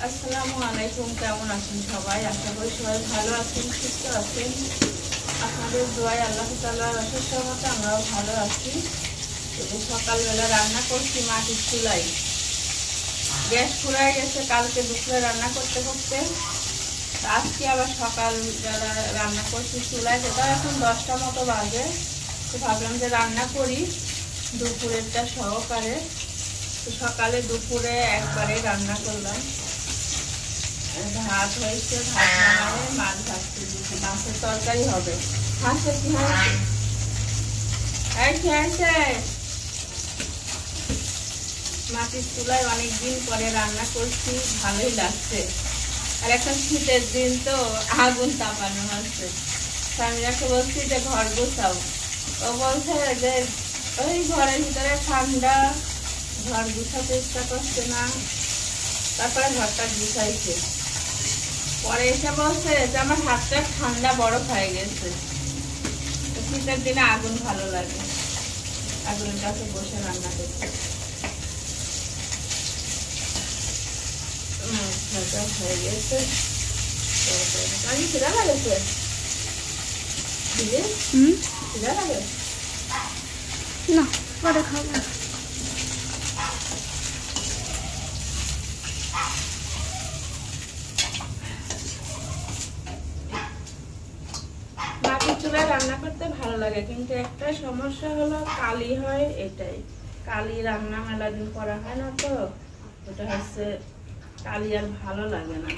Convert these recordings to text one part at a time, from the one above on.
আসসালামু আলাইকুম, কেমন আছেন সবাই? আশা করি সবাই ভালো আছেন, সুস্থ আছেন। আপনাদের দোয়ায় আল্লাহ তাআলার অশেষ রহমতে আমরাও ভালো আছি। সকালবেলা রান্না করছি মাটির চুলায়। গ্যাস ফুরায় গেছে কালকে দুপুরে রান্না করতে করতে। আজকে আবার সকালবেলা রান্না করছি চুলায়, যেটা এখন 10টা মতো বাজে। তো ভাবলাম যে রান্না করি দুপুরেরটা সহকারে। তো সকালে দুপুরে একবারে রান্না করলাম। ভাত হয়েছে, ভাত নামালে মাছ ভাজতে দিচ্ছি, মাছের তরকারি হবে। হাঁসে কি হয়েছে? মাটির চুলায় অনেকদিন পরে রান্না করছি, ভালোই লাগছে। আর এখন শীতের দিন তো আগুন তাপানো হচ্ছে। স্বামীরাকে বলছি যে ঘর গোছাও, ও বলছে যে ওই ঘরের ভিতরে ঠান্ডা, ঘর গুছাতে ইচ্ছা করছে না। তারপরে ঘরটা গুছাইছে, পরে এসে বলছে যে আমার হাতটা ঠান্ডা বরফ হয়ে গেছে। শীতের দিনে আগুন ভালো লাগে, আগুনের কাছে বসে রান্না করতে। হয়ে গেছে, আমি খিদা লাগেছে দিদি, খিদা লাগে না, পরে খাবো। মাটির চুলায় রান্না করতে ভালো লাগে, কিন্তু একটা সমস্যা হলো কালি হয়। এটাই কালি রান্না মেলা দিন করা হয় না, তো ওটা হচ্ছে কালি আর ভালো লাগে না।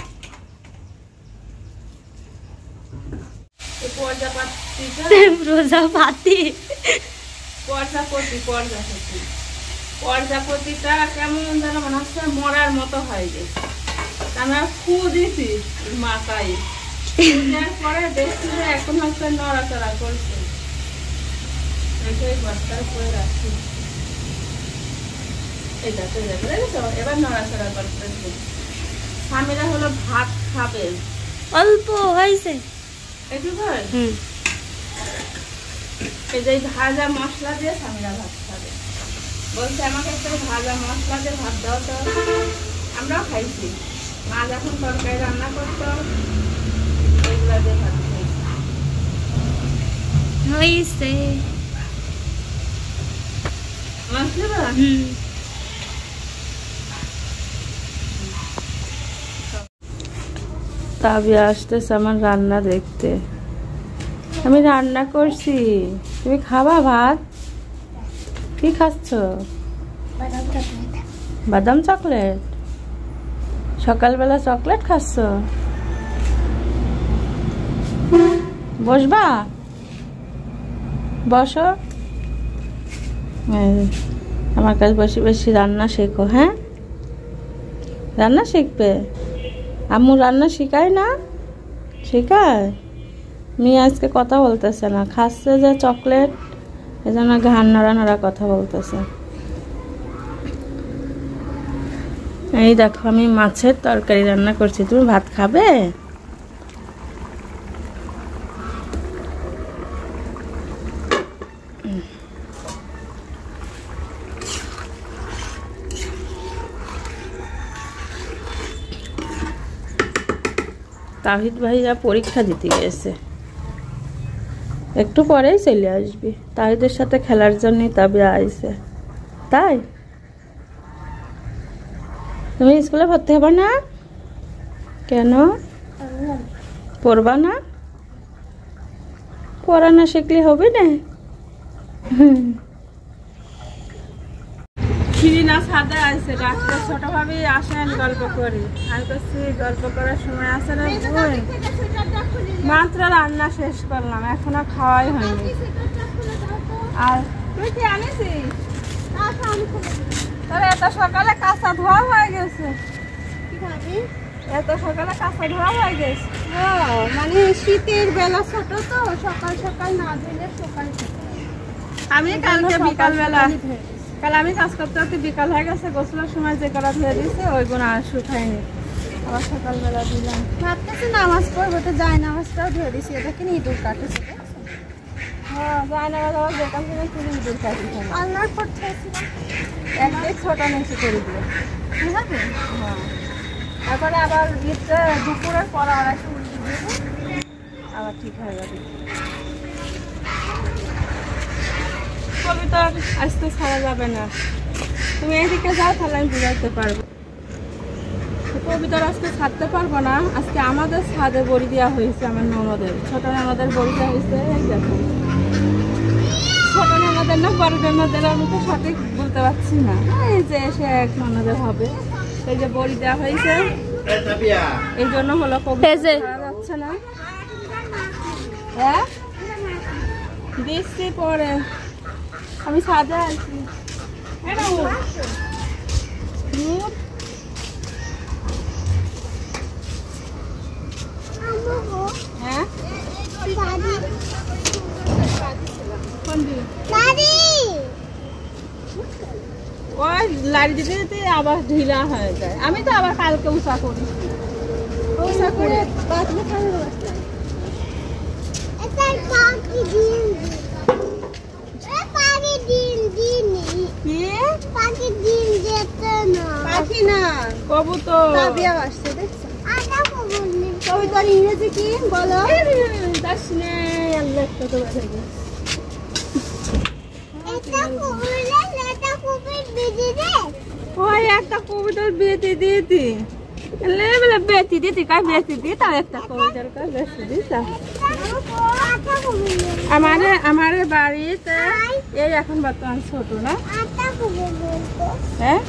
প্রজাপতিটা কেমন যেন মনে হচ্ছে মরার মতো হয়ে গেছে। আমরা ফু দিছি মাথায়, পরে দেখছি যে এখন হচ্ছে নড়াচড়া করছে। বস্তায় করে রাখছি, এটা তো দেখেছো এবার নড়াচড়া করতেছে। স্বামীরা হলো ভাত খাবে, অল্প হয়েছে একটু ভাই। এই যে ভাজা মশলা দিয়ে স্বামীরা ভাত খাবে, বলছে আমাকে একটু ভাজা মশলা দিয়ে ভাত দাও। তো আমরাও খাইছি, মা যখন তরকারি রান্না করতো এগুলা দিয়ে ভাত খাইছি। হয়েছে মশলা তাবিয়া আসতেছে আমার রান্না দেখতে। আমি রান্না করছি, তুমি খাবা ভাত? কি খাচ্ছ? বাদাম চকলেট? সকালবেলা চকলেট খাচ্ছ? বসবা? বসো, আমার কাছে বসে বসে রান্না শেখো। হ্যাঁ, রান্না শিখবে। আম্মু রান্না শিখায় না? শিখায়। মেয়ে আজকে কথা বলতেছে না, খাচ্ছে যে চকলেট, এজন্য ঘাড় নড়া নড়া কথা বলতেছে। এই দেখো আমি মাছের তরকারি রান্না করছি, তুমি ভাত খাবে? তাহিদ ভাইয়া পরীক্ষা দিতে গেছে, একটু পরেই চলে আসবি। তাহিদের সাথে খেলার জন্যই তাবিয়া আইছে। তাই তুমি স্কুলে ভর্তি হবে না কেন? পড়বা না? পড়া না শিখলে হবে না। খিরিনা সাদা আছে, ডাক্তার ছোট ভাবে আসেন গল্প করি। আমি করছি গল্প করার সময় আছে না বোন, মাত্র রান্না শেষ করলাম, এখনো খাওয়াই হয়নি। আর তুই কি আনিছিস? তোর এত সকালে কাঁচা ধোয়া হয়ে গেছে? এত সকালে কাঁচা ধোয়া হয়ে গেছে? মানে শীতের বেলা ছোট তো, সকাল সকাল না ধুলে সকাল। আমি কালকে বিকালবেলা, কাল আমি কাজ করতে করতে বিকাল হয়ে গেছে, গোসলের সময় যে করা ধুয়ে দিচ্ছে ওইগুলো আর শুকায়নি, আবার সকালবেলা দিলাম। ভাবতেছি নামাজ পড়বো, তো যায় নামাজটাও ধরে দিছি। এটা কি ইঁদুর কাটেছে? হ্যাঁ, যায় না, যেখান থেকে তুমি ইঁদুর কাটি আল্লাহর পড়তে একদিক ছোটা নিচে করে দিও। হ্যাঁ, তারপরে আবার দুপুরের পর আর একটু উল্টে দেবো, আবার ঠিক হয়ে যাবে। কবিতা আজকে ছাড়া যাবে না, তুমি এদিকে যাও তাহলে আমি বুঝাতে পারবো। কবিতার আজকে ছাড়তে পারবো না, আজকে আমাদের ছাদে বড়ি দেওয়া হয়েছে, আমার ননদের ছোট ননদের বড়ি দেওয়া হয়েছে। এই দেখো ছোট ননদের না বড় ননদের, আমি তো সঠিক বলতে পারছি না। এই যে এসে এক ননদের হবে, এই যে বড়ি দেওয়া হয়েছে, এই জন্য হলো কবিতা ছাড়া যাচ্ছে না। হ্যাঁ দিচ্ছি পরে, আমি ছাদে আছি। হ্যাঁ ওই লাড়ি দিতে দিতে আবার ঢিলা হয়ে যায়। আমি তো আবার কালকে উষা করি, উষা করে পাখি না কবুতর আসছে, দেখছো? কবিতার ইংরেজি কি বলো? ওই একটা কবিতার বেতি দিতি বেতি দিতি কাজ বেশি দিই, তার একটা কবিতার কাজ বেশি দিতা। আমার বাড়িতে এই এখন বর্তমান ছোট না। হ্যাঁ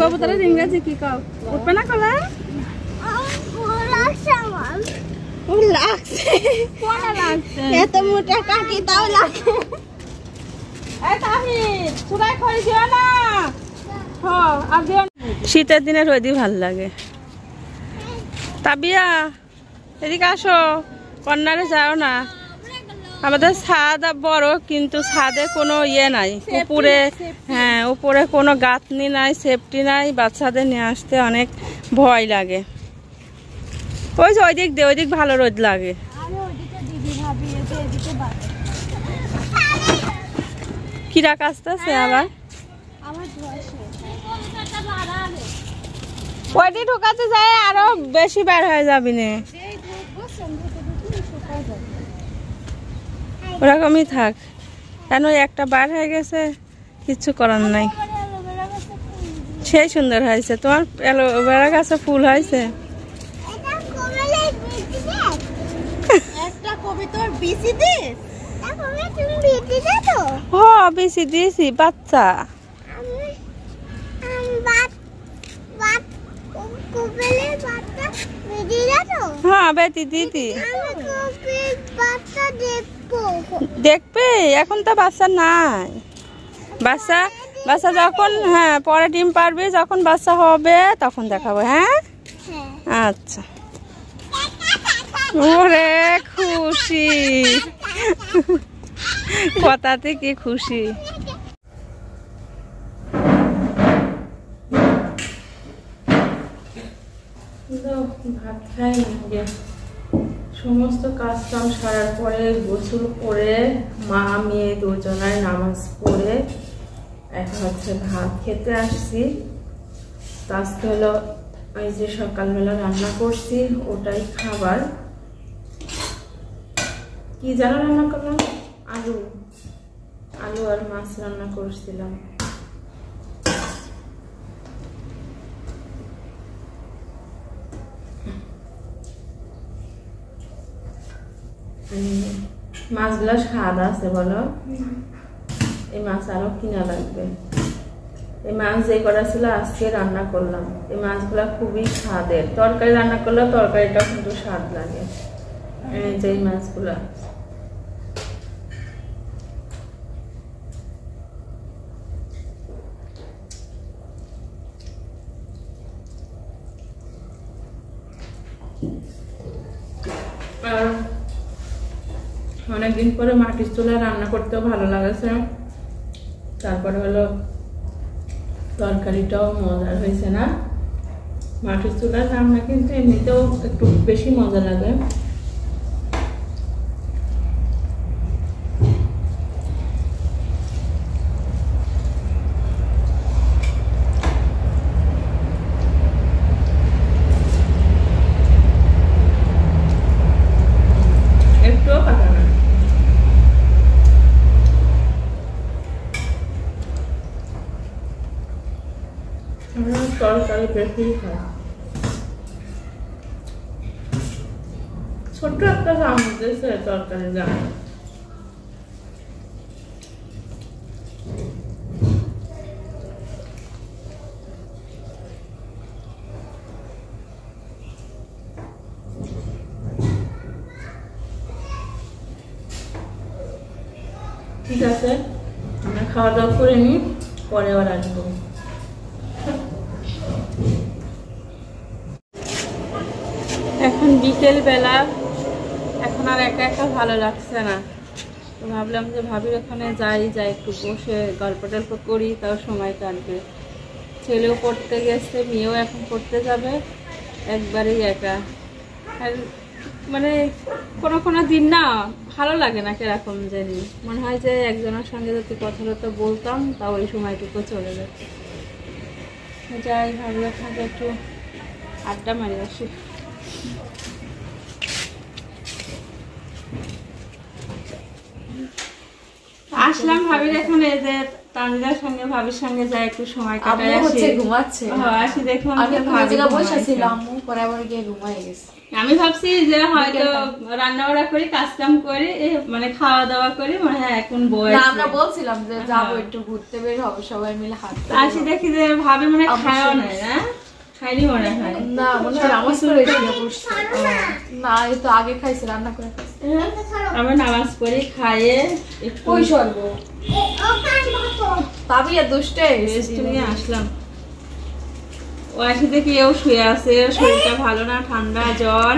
কবুতরের ইংরেজি কি কও? উঠবে না কলা লাগছে, এত মোটা কাটি তাও লাগে। শীতের দিনে রোদই ভাল লাগে। তাবিয়া এদিকে আসো, কর্নারে যাও না। আমাদের ছাদ বড়, কিন্তু ছাদে কোনো ইয়ে নাই, উপরে হ্যাঁ উপরে কোনো গাঁথনি নাই, সেফটি নাই, বাচ্চাদের নিয়ে আসতে অনেক ভয় লাগে। ওই যে ওইদিক দিয়ে ওইদিক ভালো রোদ লাগে। কিরা কাজতেছে আবার ওইটি ঢোকাতে যায় আরো বেশি বের হয়ে যাবি না, ওরকমই থাক। কেন একটা বার হয়ে গেছে, কিচ্ছু করার নাই। সেই সুন্দর হয়েছে, তোমার অ্যালোভেরা গাছে ফুল হয়েছে। বেশি দিয়েছি বাচ্চা, হ্যাঁ বেটি দিদি দেখবে। এখন তো বাচ্চা নাই, বাচ্চা যখন হ্যাঁ পরে ডিম পারবে, যখন বাচ্চা হবে তখন দেখাবো। হ্যাঁ আচ্ছা। ওরে খুশি, কথাতে কি খুশি। ভাত খাই না, সমস্ত কাজ কাম সারার পরে গোসল করে মা মেয়ে দুজনায় নামাজ পড়ে এখন হচ্ছে ভাত খেতে আসছি। আজকে হলো এই যে সকালবেলা রান্না করছি ওটাই খাবার। কি যেন রান্না করলাম, আলু আর মাছ রান্না করছিলাম। মাছগুলো স্বাদ আছে বলো, এই মাছ আরো কিনা লাগবে। এই মাছ যে করা ছিল আজকে রান্না করলাম, এই মাছগুলা খুবই স্বাদের। তরকারি রান্না করলে তরকারিটা কিন্তু স্বাদ লাগে। এই যে মাছগুলা অনেকদিন পরে মাটির চুলায় রান্না করতেও ভালো লাগছে। তারপরে হলো তরকারিটাও মজার হয়েছে না। মাটির চুলার রান্না কিন্তু এমনিতেও একটু বেশি মজা লাগে। বেশি খায়। ছোট্ট একটা চামচ দিয়েছে তরকারি দাম। ঠিক আছে, আমরা খাওয়া দাওয়া করে নিই, পরে আবার আসবো। এখন বিকেল বেলা, এখন আর একা একা ভালো লাগছে না, তো ভাবলাম যে ভাবির ওখানে যাই একটু বসে গল্প টল্প করি, তাও সময় কাটবে। ছেলেও পড়তে গেছে, মেয়েও এখন পড়তে যাবে, একবারেই একা। আর মানে কোনো দিন না ভালো লাগে না, কিরকম জানি মনে হয় যে একজনের সঙ্গে যদি কথা বলতাম তাও ওই সময়টুকু চলে যাচ্ছে। যাই ভাবি ওখানে একটু আড্ডা মারি আসি। আসলাম ভাবির এখানে, যে তানজিলার সঙ্গে ভাবির সঙ্গে যাই একটু সময় কাটাই আসি। ঘুমাচ্ছে, আসি দেখুন আমি ভাবছি যে হয়তো রান্না বান্না করি, কাজ কাম করি, মানে খাওয়া দাওয়া করি, মানে এখন বই আমরা বলছিলাম যে যাবো একটু ঘুরতে বের হবে সবাই মিলে হাঁটতে। আসি দেখি যে ভাবি মানে খাওয়া নাই না, খাইনি মনে হয় না, মনে হয় নামাজ পড়ে বসছে। না, এই তো আগে খাইছে, রান্না করে খাইছে। আমরা নামাজ পড়ি, খাইয়ে কই সরব তাবিয়া দুষ্টে রেস্ট নিয়ে আসলাম। ও আসি দেখি ও শুয়ে আছে, শরীরটা ভালো না, ঠান্ডা জ্বর।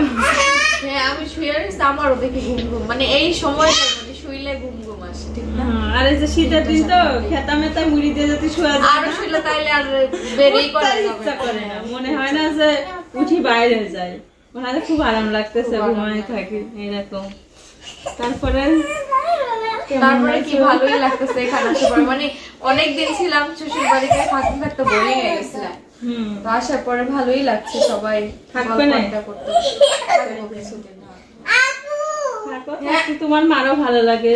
হ্যাঁ, আমি শুয়ে আছি, আমারও দেখি ঘুম, মানে এই সময়টা মানে শুইলে ঘুম আসে, ঠিক না? আর এই যে শীতের দিন তো খেতা মেতা মুড়ি দিয়ে যদি শুয়ে যায়, আর শুইলে তাইলে আর বেরিয়ে ইচ্ছা করে না, মনে হয় না যে উঠি বাইরে যাই, মনে হয় খুব আরাম লাগতেছে, ঘুমায় থাকি এরকম। তারপরে কি ভালোই লাগতেছে এখানে আসার পরে, মানে অনেকদিন ছিলাম শ্বশুর বাড়িতে, থাকতে বোরিং হয়ে গেছিলাম। তো আসার পরে ভালোই লাগছে, সবাই থাকবে না তোমার মারও ভালো লাগে,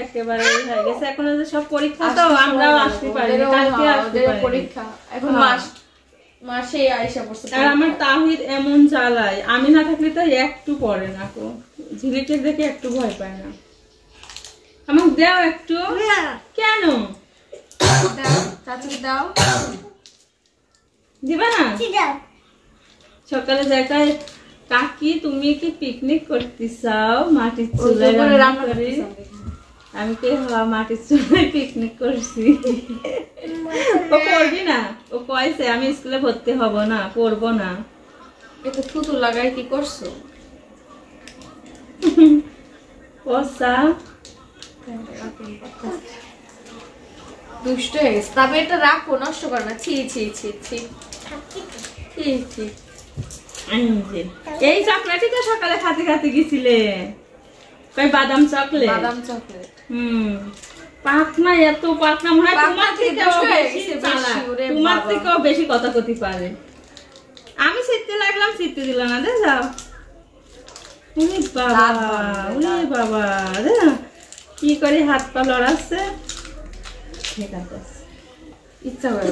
একেবারে হয়ে গেছে। এখন সব পরীক্ষা তো আমরাও আসতে পারি, কালকে আসতে পারি পরীক্ষা, এখন মাসে আইসা পড়ছে। আর আমার তাহিদ এমন জ্বালায়, আমি না থাকলে তো একটু পড়ে না, তো ঝিলিকে দেখে একটু ভয় পায় না। আমাকে দাও একটু। কেন চাচুকে দাও, দিবা না? সকালে দেখায় কাকি তুমি কি পিকনিক করতে চাও, মাটির চুলায় রান্না করে? আমি কি মাটির চুলায় পিকনিক করছি। ও করবি না, ও কয়েছে আমি স্কুলে ভর্তি হব না, পড়বো না। এটা থুতু লাগাই কি করছো? পচা দুষ্ট হয়ে গেছে। তবে এটা রাখো, নষ্ট করো না। ছি ছি ছি ছি ছি ছি। এই চকলেটই তো সকালে খাতে খাতে গেছিলে, বাদাম চকলেট। বাদাম চকলেট, পাকনা, এত পাকনা মনে হয় তোমার থেকেও বেশি কথা কথি পারে। আমি শিখতে লাগলাম, শিখতে দিল না। দে যাও, বাবা রে কি করে হাত পা লড়াচ্ছে। ঠিক আছে, ইচ্ছা করে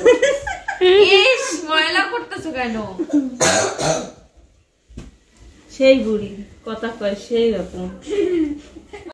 ইস ময়লা করতেছো কেন? সেই বুড়ি কথা কয় সেই রকম।